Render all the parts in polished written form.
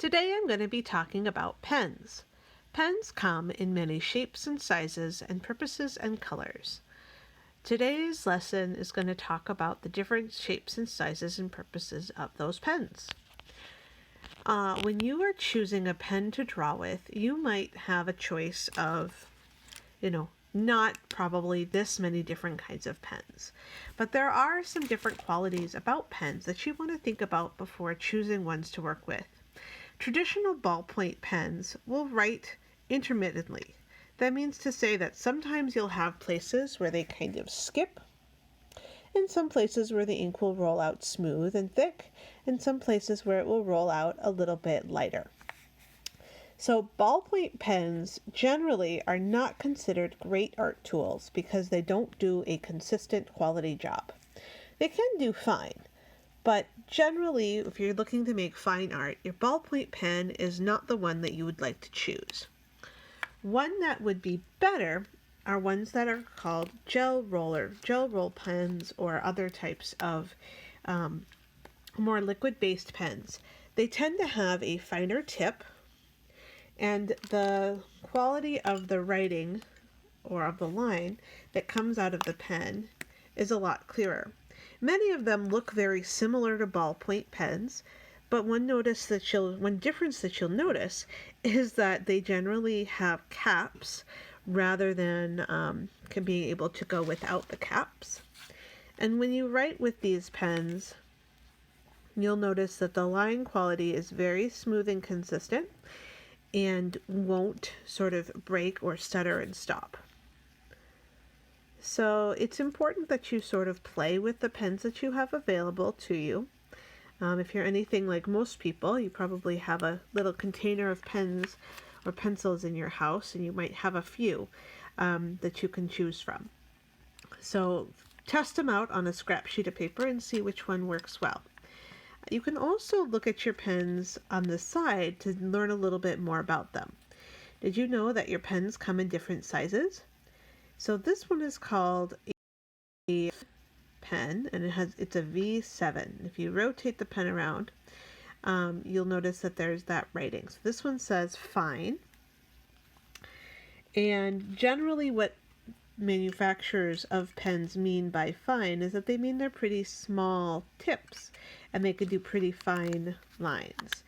Today I'm going to be talking about pens. Pens come in many shapes and sizes and purposes and colors. Today's lesson is going to talk about the different shapes and sizes and purposes of those pens. When you are choosing a pen to draw with, you might have a choice of, not probably this many different kinds of pens. But there are some different qualities about pens that you want to think about before choosing ones to work with. Traditional ballpoint pens will write intermittently. That means to say that sometimes you'll have places where they kind of skip, and some places where the ink will roll out smooth and thick, and some places where it will roll out a little bit lighter. So ballpoint pens generally are not considered great art tools because they don't do a consistent quality job. They can do fine, but generally, if you're looking to make fine art, your ballpoint pen is not the one that you would like to choose. One that would be better are ones that are called gel roll pens, or other types of more liquid-based pens. They tend to have a finer tip, and the quality of the writing or of the line that comes out of the pen is a lot clearer. Many of them look very similar to ballpoint pens, but one difference that you'll notice is that they generally have caps rather than being able to go without the caps. And when you write with these pens, you'll notice that the line quality is very smooth and consistent and won't sort of break or stutter and stop. So it's important that you sort of play with the pens that you have available to you. If you're anything like most people, you probably have a little container of pens or pencils in your house, and you might have a few that you can choose from. So test them out on a scrap sheet of paper and see which one works well. You can also look at your pens on the side to learn a little bit more about them. Did you know that your pens come in different sizes? So this one is called a pen, and it's a V7. If you rotate the pen around, you'll notice that there's that writing. So this one says fine. And generally what manufacturers of pens mean by fine is that they mean they're pretty small tips, and they could do pretty fine lines.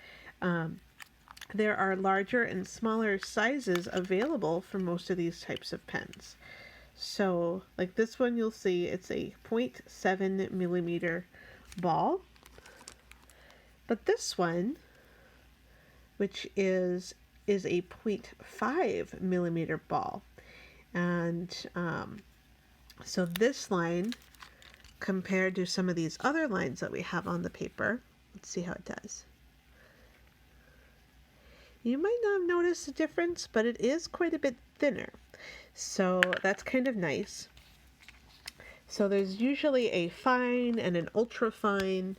There are larger and smaller sizes available for most of these types of pens. So like this one, you'll see it's a 0.7 millimeter ball. But this one, which is a 0.5 millimeter ball. And so this line, compared to some of these other lines that we have on the paper, let's see how it does. You might not have noticed a difference, but it is quite a bit thinner. So that's kind of nice. So there's usually a fine and an ultra fine.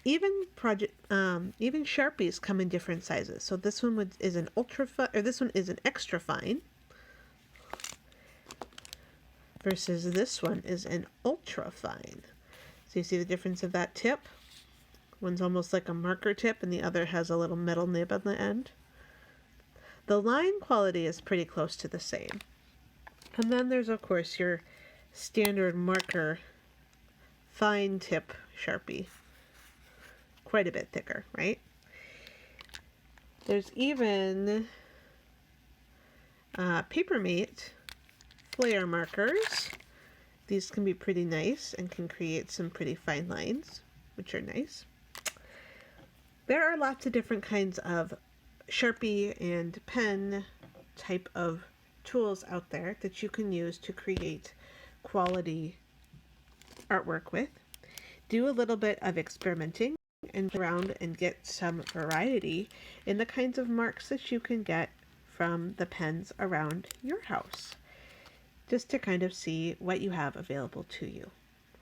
Even Sharpies come in different sizes. So this one is an ultra fine, or this one is an extra fine, versus this one is an ultra fine. So you see the difference of that tip? One's almost like a marker tip, and the other has a little metal nib on the end. The line quality is pretty close to the same. And then there's, of course, your standard marker fine tip Sharpie. Quite a bit thicker, right? There's even Papermate flare markers. These can be pretty nice and can create some pretty fine lines, which are nice. There are lots of different kinds of Sharpie and pen type of tools out there that you can use to create quality artwork with. Do a little bit of experimenting and around and get some variety in the kinds of marks that you can get from the pens around your house, just to kind of see what you have available to you.